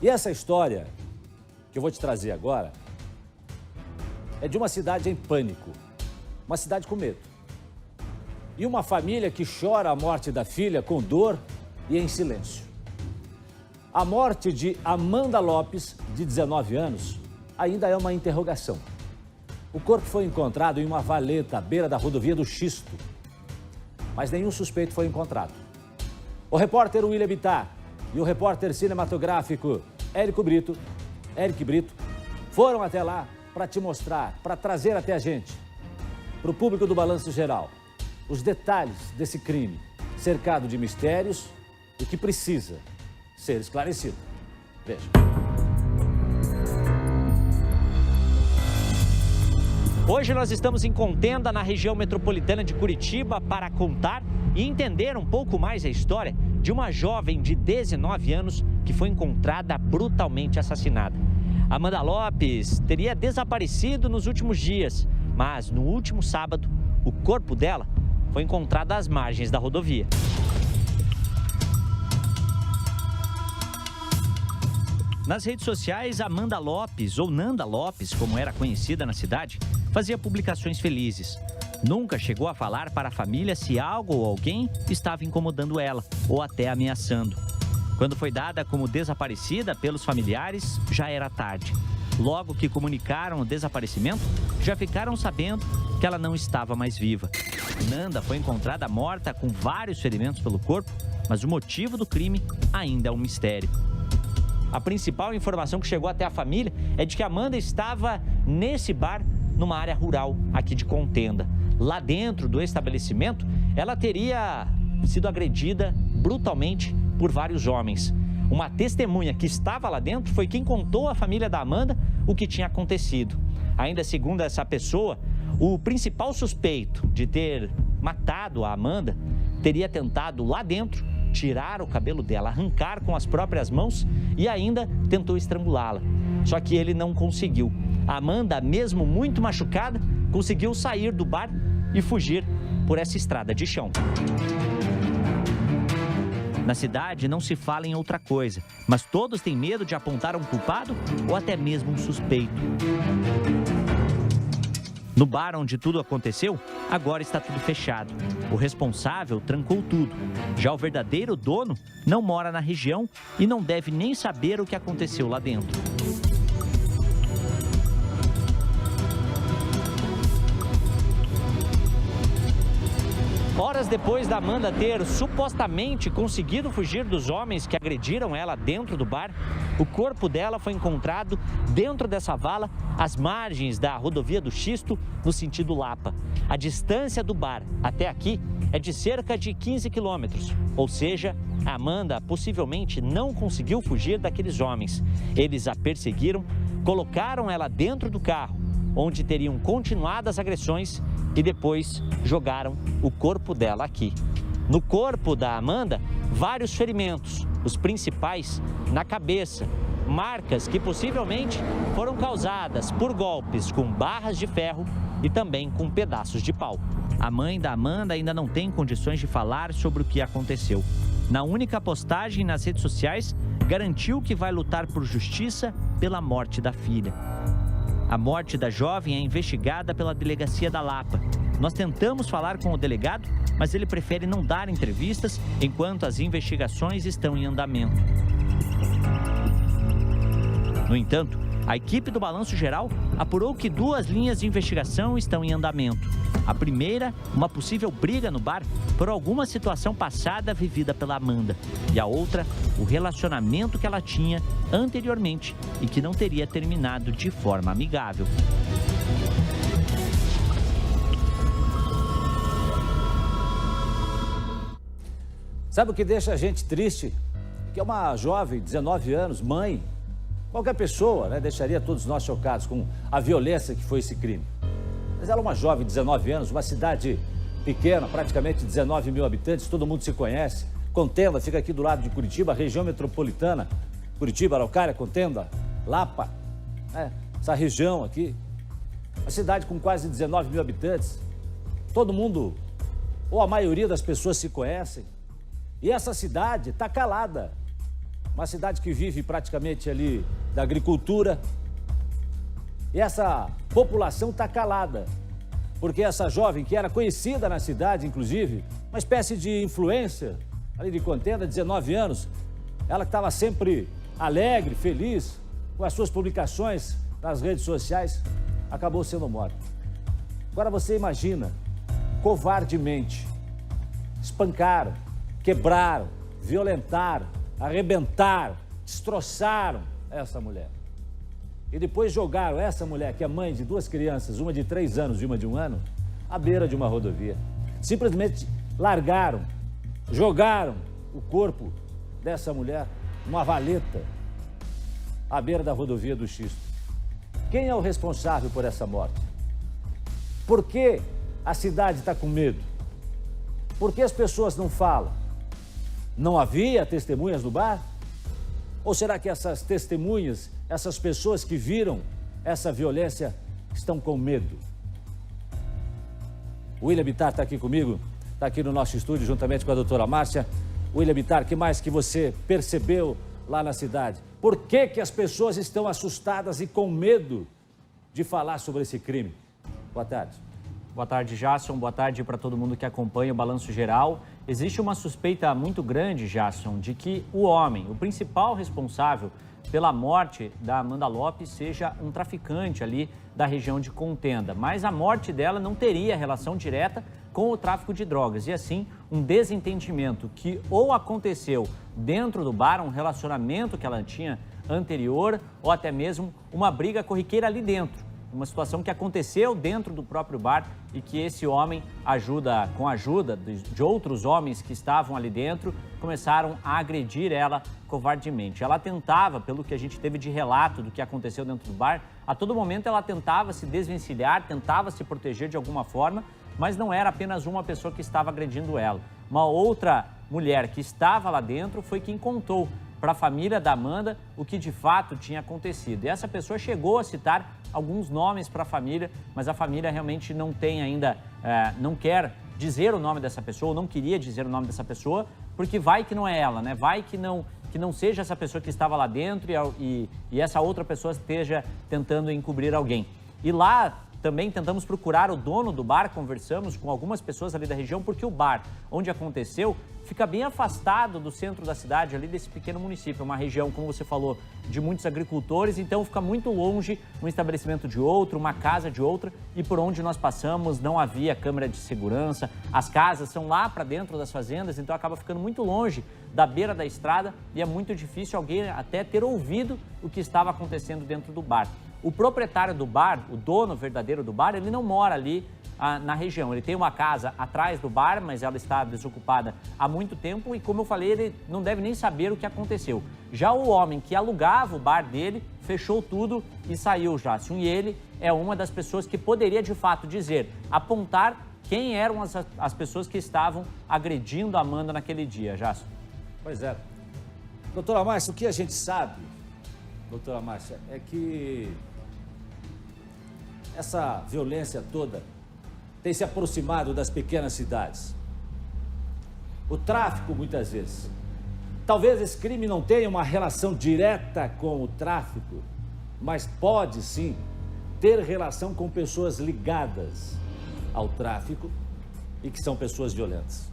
E essa história que eu vou te trazer agora é de uma cidade em pânico, uma cidade com medo. E uma família que chora a morte da filha com dor e em silêncio. A morte de Amanda Lopes, de 19 anos, ainda é uma interrogação. O corpo foi encontrado em uma valeta à beira da rodovia do Xisto, mas nenhum suspeito foi encontrado. O repórter William Bittar e o repórter cinematográfico Eric Brito, foram até lá para te mostrar, para trazer até a gente, para o público do Balanço Geral, os detalhes desse crime, cercado de mistérios e que precisa ser esclarecido. Veja. Hoje nós estamos em Contenda, na região metropolitana de Curitiba, para contar e entender um pouco mais a história de uma jovem de 19 anos que foi encontrada brutalmente assassinada. Amanda Lopes teria desaparecido nos últimos dias, mas no último sábado, o corpo dela foi encontrado às margens da rodovia. Nas redes sociais, Amanda Lopes, ou Nanda Lopes, como era conhecida na cidade, fazia publicações felizes. Nunca chegou a falar para a família se algo ou alguém estava incomodando ela ou até ameaçando. Quando foi dada como desaparecida pelos familiares, já era tarde. Logo que comunicaram o desaparecimento, já ficaram sabendo que ela não estava mais viva. Nanda foi encontrada morta com vários ferimentos pelo corpo, mas o motivo do crime ainda é um mistério. A principal informação que chegou até a família é de que Amanda estava nesse bar, numa área rural aqui de Contenda. Lá dentro do estabelecimento, ela teria sido agredida brutalmente por vários homens. Uma testemunha que estava lá dentro foi quem contou à família da Amanda o que tinha acontecido. Ainda segundo essa pessoa, o principal suspeito de ter matado a Amanda teria tentado lá dentro tirar o cabelo dela, arrancar com as próprias mãos e ainda tentou estrangulá-la. Só que ele não conseguiu. A Amanda, mesmo muito machucada, conseguiu sair do bar e fugir por essa estrada de chão. Na cidade não se fala em outra coisa, mas todos têm medo de apontar um culpado ou até mesmo um suspeito. No bar onde tudo aconteceu, agora está tudo fechado. O responsável trancou tudo. Já o verdadeiro dono não mora na região e não deve nem saber o que aconteceu lá dentro. Horas depois da Amanda ter supostamente conseguido fugir dos homens que agrediram ela dentro do bar, o corpo dela foi encontrado dentro dessa vala, às margens da rodovia do Xisto, no sentido Lapa. A distância do bar até aqui é de cerca de 15 quilômetros, ou seja, a Amanda possivelmente não conseguiu fugir daqueles homens. Eles a perseguiram, colocaram ela dentro do carro, onde teriam continuado as agressões e depois jogaram o corpo dela aqui. No corpo da Amanda, vários ferimentos, os principais na cabeça, marcas que possivelmente foram causadas por golpes com barras de ferro e também com pedaços de pau. A mãe da Amanda ainda não tem condições de falar sobre o que aconteceu. Na única postagem nas redes sociais, garantiu que vai lutar por justiça pela morte da filha. A morte da jovem é investigada pela delegacia da Lapa. Nós tentamos falar com o delegado, mas ele prefere não dar entrevistas enquanto as investigações estão em andamento. No entanto, a equipe do Balanço Geral apurou que 2 linhas de investigação estão em andamento. A primeira, uma possível briga no bar por alguma situação passada vivida pela Amanda. E a outra, o relacionamento que ela tinha anteriormente e que não teria terminado de forma amigável. Sabe o que deixa a gente triste? Que é uma jovem, 19 anos, mãe. Qualquer pessoa, né, deixaria todos nós chocados com a violência que foi esse crime. Mas ela é uma jovem, 19 anos, uma cidade pequena, praticamente 19 mil habitantes, todo mundo se conhece. Contenda fica aqui do lado de Curitiba, região metropolitana. Curitiba, Araucária, Contenda, Lapa, né, essa região aqui. Uma cidade com quase 19 mil habitantes. Todo mundo, ou a maioria das pessoas se conhecem. E essa cidade está calada. uma cidade que vive praticamente ali da agricultura. E essa população está calada, porque essa jovem, que era conhecida na cidade, inclusive, uma espécie de influencer, ali de Contenda, 19 anos, ela que estava sempre alegre, feliz, com as suas publicações nas redes sociais, acabou sendo morta. Agora você imagina, covardemente, espancaram, quebraram, violentaram, arrebentaram, destroçaram essa mulher. E depois jogaram essa mulher, que é mãe de 2 crianças, uma de 3 anos e uma de 1 ano, à beira de uma rodovia. Simplesmente largaram, jogaram o corpo dessa mulher numa valeta à beira da rodovia do Xisto. Quem é o responsável por essa morte? Por que a cidade está com medo? Por que as pessoas não falam? Não havia testemunhas no bar? Ou será que essas testemunhas, essas pessoas que viram essa violência, estão com medo? O William Bittar está aqui comigo, está aqui no nosso estúdio, juntamente com a doutora Márcia. William Bittar, o que mais que você percebeu lá na cidade? Por que as pessoas estão assustadas e com medo de falar sobre esse crime? Boa tarde. Boa tarde, Jasson. Boa tarde para todo mundo que acompanha o Balanço Geral. Existe uma suspeita muito grande, Jasson, de que o homem, o principal responsável pela morte da Amanda Lopes, seja um traficante ali da região de Contenda. Mas a morte dela não teria relação direta com o tráfico de drogas. E assim, um desentendimento que ou aconteceu dentro do bar, um relacionamento que ela tinha anterior, ou até mesmo uma briga corriqueira ali dentro. Uma situação que aconteceu dentro do próprio bar e que esse homem, com a ajuda de outros homens que estavam ali dentro, começaram a agredir ela covardemente. Ela tentava, pelo que a gente teve de relato do que aconteceu dentro do bar, a todo momento ela tentava se desvencilhar, tentava se proteger de alguma forma, mas não era apenas uma pessoa que estava agredindo ela. Uma outra mulher que estava lá dentro foi quem contou para a família da Amanda o que de fato tinha acontecido. E essa pessoa chegou a citar alguns nomes para a família, mas a família realmente não tem ainda, não quer dizer o nome dessa pessoa, ou não queria dizer o nome dessa pessoa, porque vai que não é ela, né? Vai que não seja essa pessoa que estava lá dentro e essa outra pessoa esteja tentando encobrir alguém. E lá também tentamos procurar o dono do bar, conversamos com algumas pessoas ali da região, porque o bar onde aconteceu fica bem afastado do centro da cidade, ali desse pequeno município. É uma região, como você falou, de muitos agricultores, então fica muito longe um estabelecimento de outro, uma casa de outra, e por onde nós passamos não havia câmera de segurança, as casas são lá para dentro das fazendas, então acaba ficando muito longe da beira da estrada e é muito difícil alguém até ter ouvido o que estava acontecendo dentro do bar. O proprietário do bar, o dono verdadeiro do bar, ele não mora ali na região. Ele tem uma casa atrás do bar, mas ela está desocupada há muito tempo e, como eu falei, ele não deve nem saber o que aconteceu. Já o homem que alugava o bar dele fechou tudo e saiu, Jássio. E ele é uma das pessoas que poderia, de fato, apontar quem eram as pessoas que estavam agredindo a Amanda naquele dia, Jássio. Pois é. Doutora Márcia, o que a gente sabe, doutora Márcia, é que essa violência toda tem se aproximado das pequenas cidades. O tráfico, muitas vezes. Talvez esse crime não tenha uma relação direta com o tráfico, mas pode sim ter relação com pessoas ligadas ao tráfico e que são pessoas violentas.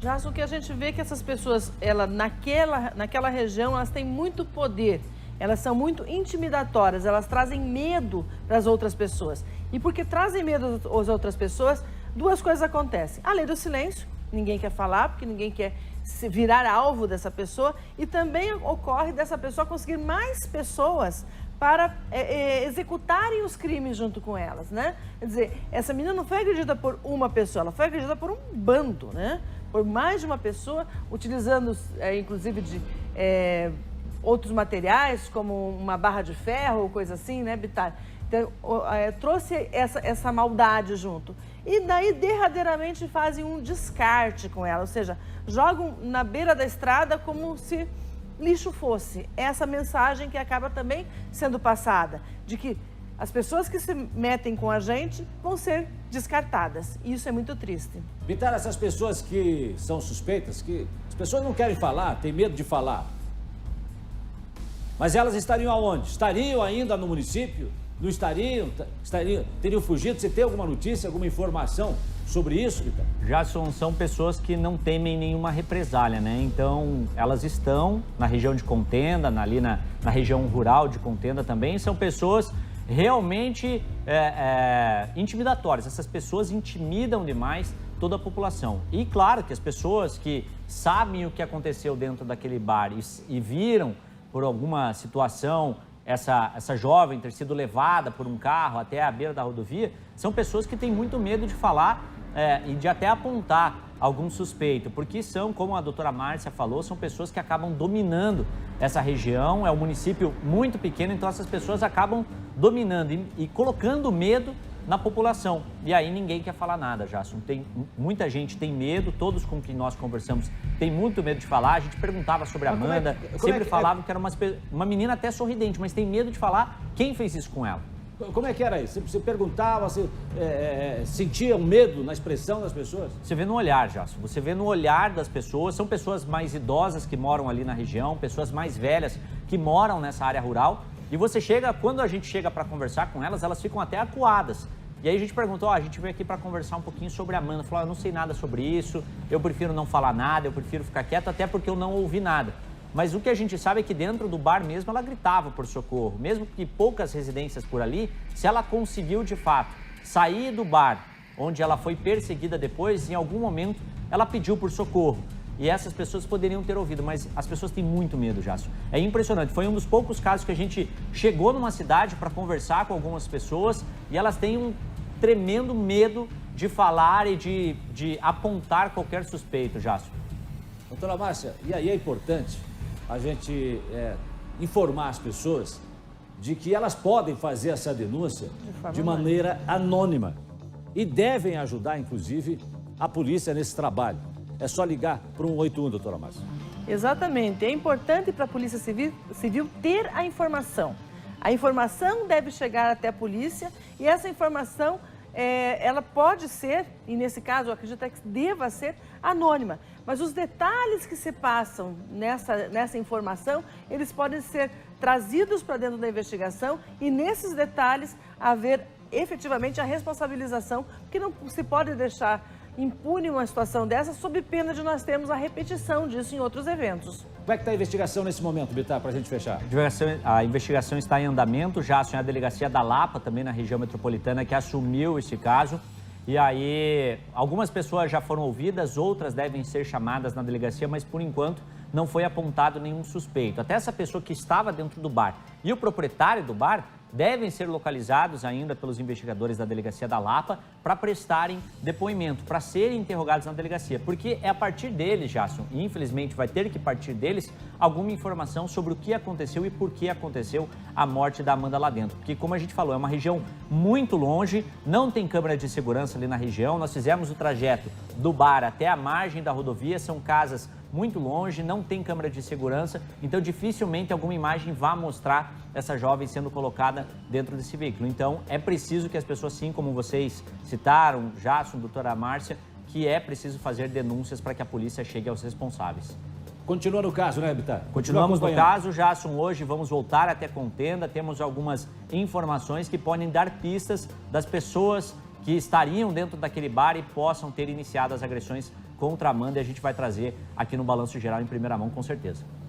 Já o que a gente vê é que essas pessoas, naquela região, elas têm muito poder. Elas são muito intimidatórias, elas trazem medo para as outras pessoas. E porque trazem medo às outras pessoas, duas coisas acontecem. A lei do silêncio, ninguém quer falar, porque ninguém quer virar alvo dessa pessoa. E também ocorre dessa pessoa conseguir mais pessoas para executarem os crimes junto com elas, né? Quer dizer, essa menina não foi agredida por uma pessoa, ela foi agredida por um bando, né? Por mais de uma pessoa, utilizando, inclusive, de outros materiais, como uma barra de ferro ou coisa assim, né, Bittar? Então, trouxe essa maldade junto. E daí, derradeiramente, fazem um descarte com ela, ou seja, jogam na beira da estrada como se lixo fosse. Essa mensagem que acaba também sendo passada, de que as pessoas que se metem com a gente vão ser descartadas. E isso é muito triste. Bittar, essas pessoas que são suspeitas, que as pessoas não querem falar, têm medo de falar, Mas elas estariam aonde? Estariam ainda no município? Não estariam? Teriam fugido? Você tem alguma notícia, alguma informação sobre isso, Vitor? Já são pessoas que não temem nenhuma represália, né? Então, elas estão na região de Contenda, ali na região rural de Contenda também. São pessoas realmente intimidatórias. Essas pessoas intimidam demais toda a população. E claro que as pessoas que sabem o que aconteceu dentro daquele bar e viram por alguma situação essa jovem ter sido levada por um carro até a beira da rodovia, são pessoas que têm muito medo de falar e de até apontar algum suspeito, porque são, como a doutora Márcia falou, são pessoas que acabam dominando essa região, é um município muito pequeno, então essas pessoas acabam dominando e colocando medo na população. E aí ninguém quer falar nada, Jason. Muita gente tem medo, todos com quem nós conversamos têm muito medo de falar. A gente perguntava sobre a Amanda, sempre falavam que era uma menina até sorridente, mas tem medo de falar quem fez isso com ela. Como é que era isso? Você perguntava, você sentia um medo na expressão das pessoas? Você vê no olhar, Jason. Você vê no olhar das pessoas. São pessoas mais idosas que moram ali na região, pessoas mais velhas que moram nessa área rural. E você chega, quando a gente chega para conversar com elas, elas ficam até acuadas. E aí a gente perguntou, a gente veio aqui para conversar um pouquinho sobre a Amanda. Falou, eu não sei nada sobre isso, eu prefiro não falar nada, eu prefiro ficar quieto, até porque eu não ouvi nada. Mas o que a gente sabe é que dentro do bar mesmo ela gritava por socorro. Mesmo que poucas residências por ali, se ela conseguiu de fato sair do bar, onde ela foi perseguida depois, em algum momento ela pediu por socorro. E essas pessoas poderiam ter ouvido, mas as pessoas têm muito medo, Jason. É impressionante. Foi um dos poucos casos que a gente chegou numa cidade para conversar com algumas pessoas e elas têm um tremendo medo de falar e de apontar qualquer suspeito, Jason. Doutora Márcia, e aí é importante a gente informar as pessoas de que elas podem fazer essa denúncia de maneira anônima e devem ajudar, inclusive, a polícia nesse trabalho. É só ligar para o 181, doutora Márcia. Exatamente. É importante para a Polícia Civil ter a informação. A informação deve chegar até a polícia e essa informação, ela pode ser, e nesse caso eu acredito que deva ser, anônima. Mas os detalhes que se passam nessa informação, eles podem ser trazidos para dentro da investigação e nesses detalhes haver efetivamente a responsabilização, porque não se pode deixar impune uma situação dessa sob pena de nós termos a repetição disso em outros eventos. Como é que está a investigação nesse momento, Bitar, para a gente fechar? A investigação está em andamento, já a Delegacia da Lapa, também na região metropolitana, que assumiu esse caso. E aí, algumas pessoas já foram ouvidas, outras devem ser chamadas na delegacia, mas por enquanto não foi apontado nenhum suspeito. Até essa pessoa que estava dentro do bar e o proprietário do bar devem ser localizados ainda pelos investigadores da Delegacia da Lapa para prestarem depoimento, para serem interrogados na delegacia. Porque é a partir deles, Jason, e infelizmente vai ter que partir deles, alguma informação sobre o que aconteceu e por que aconteceu a morte da Amanda lá dentro. Porque, como a gente falou, é uma região muito longe, não tem câmera de segurança ali na região. Nós fizemos o trajeto do bar até a margem da rodovia, são casas muito longe, não tem câmera de segurança, então dificilmente alguma imagem vá mostrar essa jovem sendo colocada dentro desse veículo. Então é preciso que as pessoas, assim como vocês citaram, Jason, doutora Márcia, que é preciso fazer denúncias para que a polícia chegue aos responsáveis. Continua no caso, né, Bitar? Continuamos no caso, Jason. Hoje vamos voltar até Contenda, temos algumas informações que podem dar pistas das pessoas que estariam dentro daquele bar e possam ter iniciado as agressões contra a Amanda, e a gente vai trazer aqui no Balanço Geral em primeira mão, com certeza.